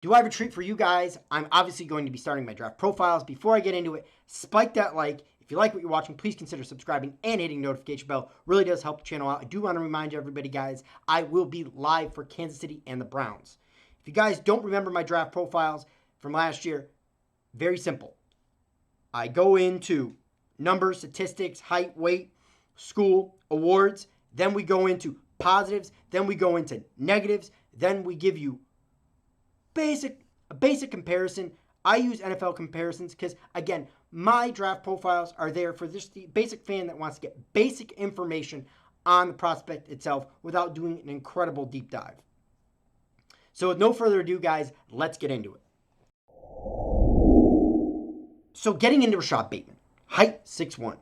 Do I have a treat for you guys? I'm obviously going to be starting my draft profiles. Before I get into it, spike that like. If you like what you're watching, please consider subscribing and hitting the notification bell. Really does help the channel out. I do want to remind everybody, guys, I will be live for Kansas City and the Browns. If you guys don't remember my draft profiles from last year, very simple. I go into numbers, statistics, height, weight, school, awards. Then we go into positives. Then we go into negatives. Then we give you a basic comparison. I use NFL comparisons because, again, my draft profiles are there for just the basic fan that wants to get basic information on the prospect itself without doing an incredible deep dive. So with no further ado, guys, let's get into it. So getting into Rashod Bateman, height 6'1",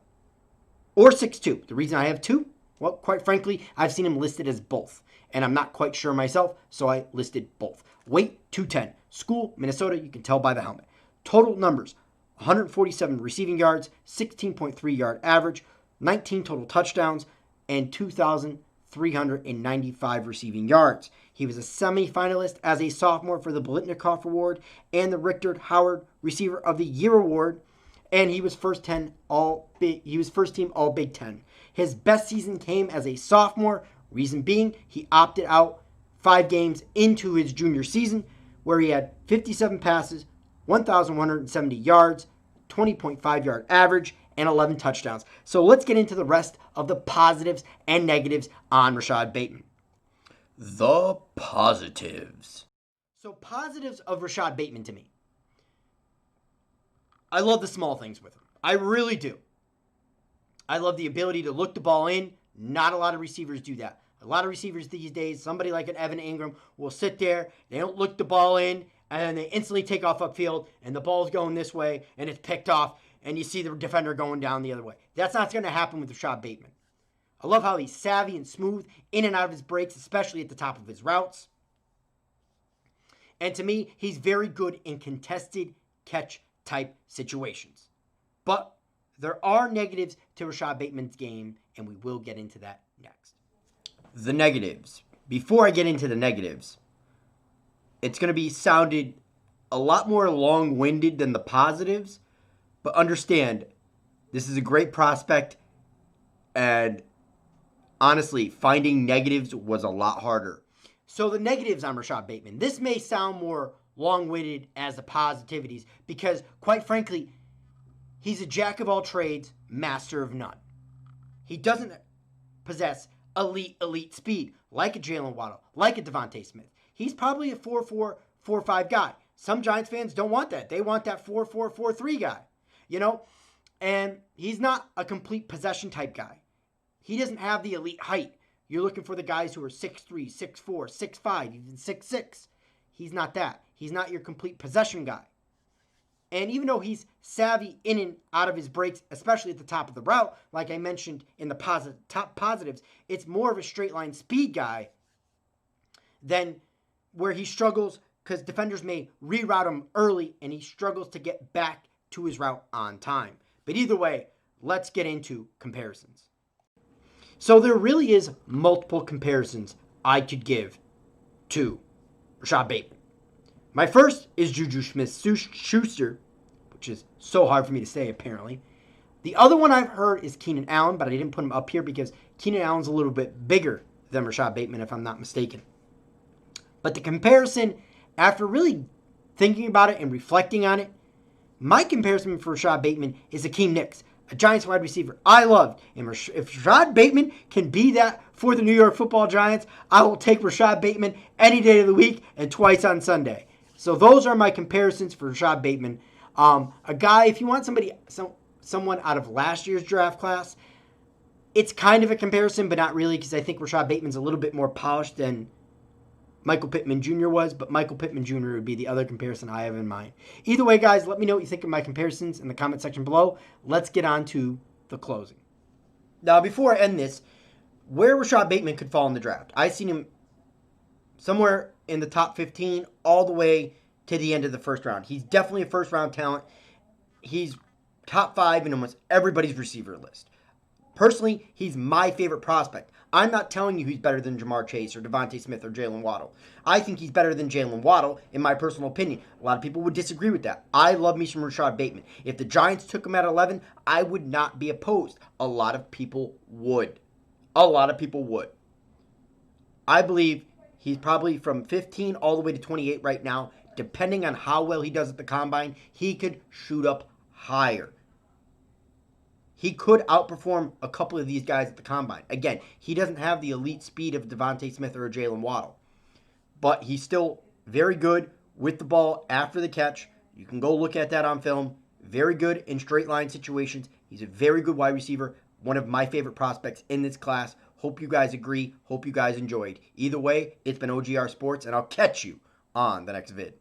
or 6'2". The reason I have two, well, quite frankly, I've seen him listed as both, and I'm not quite sure myself, so I listed both. Weight, 210. School, Minnesota, you can tell by the helmet. Total numbers, 147 receiving yards, 16.3 yard average, 19 total touchdowns, and 2,395 receiving yards. He was a semifinalist as a sophomore for the Blitnikoff Award and the Richter Howard Receiver of the Year Award, and he was first team All Big Ten. His best season came as a sophomore. Reason being, he opted out 5 games into his junior season, where he had 57 passes, 1,170 yards, 20.5 yard average, and 11 touchdowns. So let's get into the rest of the positives and negatives on Rashod Bateman. The positives. So positives of Rashod Bateman to me. I love the small things with him. I really do. I love the ability to look the ball in. Not a lot of receivers do that. A lot of receivers these days, somebody like an Evan Ingram will sit there, they don't look the ball in, and then they instantly take off upfield, and the ball's going this way, and it's picked off, and you see the defender going down the other way. That's not going to happen with Rashod Bateman. I love how he's savvy and smooth in and out of his breaks, especially at the top of his routes. And to me, he's very good in contested catch type situations. But there are negatives to Rashod Bateman's game, and we will get into that next. The negatives. Before I get into the negatives, it's going to be sounded a lot more long-winded than the positives, but understand, this is a great prospect, and honestly, finding negatives was a lot harder. So the negatives on Rashod Bateman. This may sound more long-winded as the positivities because, quite frankly, he's a jack of all trades, master of none. He doesn't possess elite speed like a Jalen Waddle, like a Devontae Smith. He's probably a 4-4, 4-5 guy. Some Giants fans don't want that. They want that 4-4, 4-3 guy, And he's not a complete possession type guy. He doesn't have the elite height. You're looking for the guys who are 6'3", 6'4", 6'5", even 6'6". He's not that. He's not your complete possession guy. And even though he's savvy in and out of his breaks, especially at the top of the route, like I mentioned in the top positives, it's more of a straight line speed guy than where he struggles because defenders may reroute him early and he struggles to get back to his route on time. But either way, let's get into comparisons. So there really is multiple comparisons I could give to Rashod Bateman. My first is Juju Smith-Schuster, which is so hard for me to say, apparently. The other one I've heard is Keenan Allen, but I didn't put him up here because Keenan Allen's a little bit bigger than Rashod Bateman, if I'm not mistaken. But the comparison, after really thinking about it and reflecting on it, my comparison for Rashod Bateman is Akeem Nicks, a Giants wide receiver I loved. And if Rashod Bateman can be that for the New York Football Giants, I will take Rashod Bateman any day of the week and twice on Sunday. So those are my comparisons for Rashod Bateman. A guy, if you want someone out of last year's draft class, it's kind of a comparison, but not really, because I think Rashod Bateman's a little bit more polished than Michael Pittman Jr. was, but Michael Pittman Jr. would be the other comparison I have in mind. Either way, guys, let me know what you think of my comparisons in the comment section below. Let's get on to the closing. Now, before I end this, where Rashod Bateman could fall in the draft. I've seen him somewhere in the top 15 all the way to the end of the first round. He's definitely a first-round talent. He's top 5 in almost everybody's receiver list. Personally, he's my favorite prospect. I'm not telling you he's better than Jamar Chase or Devontae Smith or Jalen Waddle. I think he's better than Jalen Waddle, in my personal opinion. A lot of people would disagree with that. I love me some Rashod Bateman. If the Giants took him at 11, I would not be opposed. A lot of people would. A lot of people would. I believe he's probably from 15 all the way to 28 right now. Depending on how well he does at the combine, he could shoot up higher. He could outperform a couple of these guys at the combine. Again, he doesn't have the elite speed of Devontae Smith or Jalen Waddle, but he's still very good with the ball after the catch. You can go look at that on film. Very good in straight line situations. He's a very good wide receiver. One of my favorite prospects in this class. Hope you guys agree. Hope you guys enjoyed. Either way, it's been OGR Sports, and I'll catch you on the next vid.